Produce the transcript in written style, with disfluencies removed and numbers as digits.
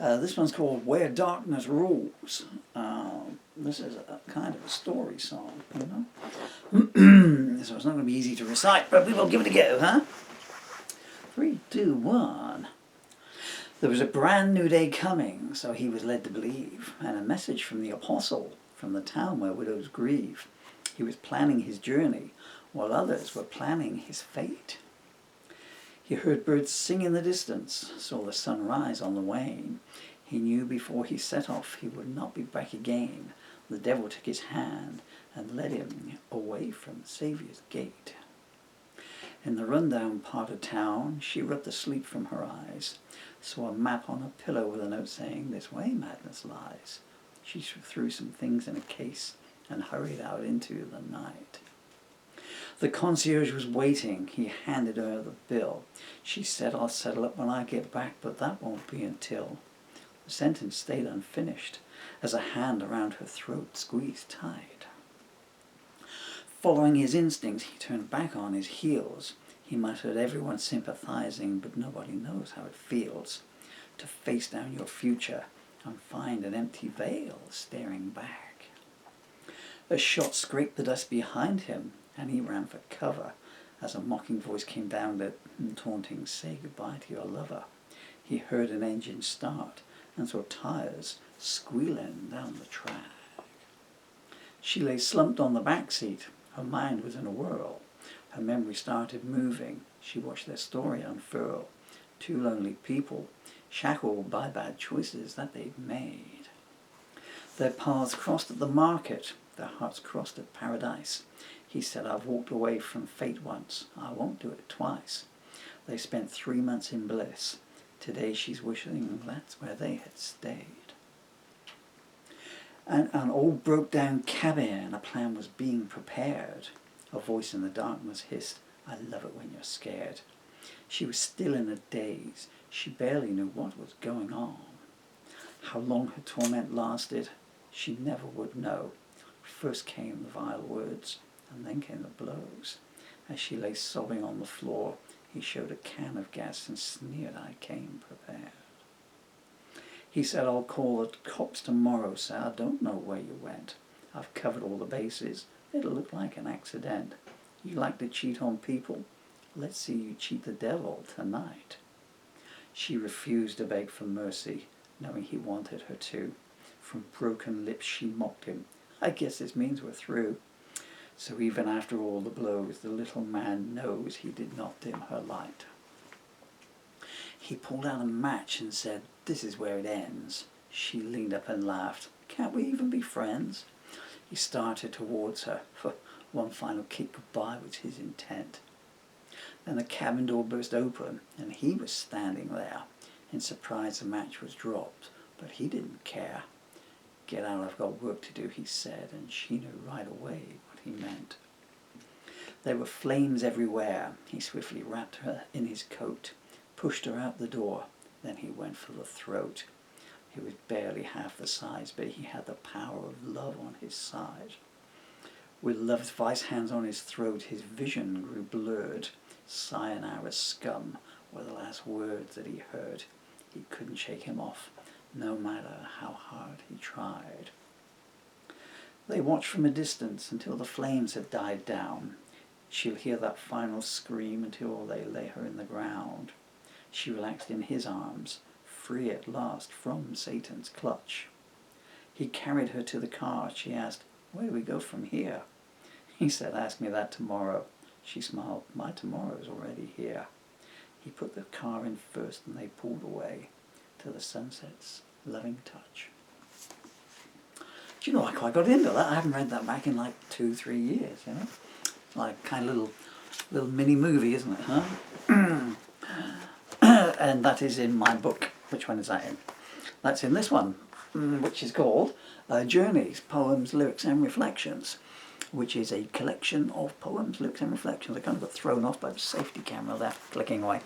This one's called Where Darkness Rules. This is a kind of a story song, you know? So it's not going to be easy to recite, but we will give it a go, huh? 3, 2, 1. There was a brand new day coming, so he was led to believe, and a message from the apostle from the town where widows grieve. He was planning his journey, while others were planning his fate. He heard birds sing in the distance, saw the sun rise on the wane. He knew before he set off he would not be back again. The devil took his hand and led him away from the Saviour's gate. In the rundown part of town, she rubbed the sleep from her eyes, saw a map on a pillow with a note saying, "This way madness lies." She threw some things in a case and hurried out into the night. The concierge was waiting. He handed her the bill. She said, "I'll settle it when I get back, but that won't be until..." The sentence stayed unfinished as a hand around her throat squeezed tight. Following his instincts, he turned back on his heels. He muttered, "Everyone sympathizing, but nobody knows how it feels to face down your future and find an empty veil staring back." A shot scraped the dust behind him, and he ran for cover as a mocking voice came down the taunting, "Say goodbye to your lover." He heard an engine start and saw tires squealing down the track. She lay slumped on the back seat. Her mind was in a whirl. Her memory started moving. She watched their story unfurl. Two lonely people, shackled by bad choices that they'd made. Their paths crossed at the market. Their hearts crossed at paradise. He said, "I've walked away from fate once. I won't do it twice." They spent 3 months in bliss. Today she's wishing that's where they had stayed. An old broke-down cabin, a plan was being prepared. A voice in the darkness hissed, "I love it when you're scared." She was still in a daze. She barely knew what was going on. How long her torment lasted, she never would know. First came the vile words, and then came the blows. As she lay sobbing on the floor, he showed a can of gas and sneered, "I came prepared." He said, "I'll call the cops tomorrow, sir. I don't know where you went. I've covered all the bases. It'll look like an accident. You like to cheat on people? Let's see you cheat the devil tonight." She refused to beg for mercy, knowing he wanted her to. From broken lips she mocked him, "I guess this means we're through." So even after all the blows, the little man knows he did not dim her light. He pulled out a match and said, "This is where it ends." She leaned up and laughed, "Can't we even be friends?" He started towards her, for one final kick goodbye was his intent. Then the cabin door burst open, and he was standing there. In surprise the match was dropped, but he didn't care. "Get out, I've got work to do," he said, and she knew right away what he meant. There were flames everywhere. He swiftly wrapped her in his coat, pushed her out the door, then he went for the throat. He was barely half the size, but he had the power of love on his side. With love's vice hands on his throat, his vision grew blurred. "Sayonara, scum," were the last words that he heard. He couldn't shake him off, no matter how hard he tried. They watched from a distance until the flames had died down. She'll hear that final scream until they lay her in the ground. She relaxed in his arms, free at last from Satan's clutch. He carried her to the car. She asked, "Where do we go from here?" He said, "Ask me that tomorrow." She smiled, "My tomorrow's already here." He put the car in first and they pulled away to the sunset's loving touch. Do you know, I quite got into that. I haven't read that back in like 2-3 years, you know. Like kind of little mini movie, isn't it, huh? And that is in my book. Which one is that in? That's in this one, which is called Journeys, Poems, Lyrics and Reflections, which is a collection of poems, lyrics and reflections. I kind of got thrown off by the safety camera there, clicking away.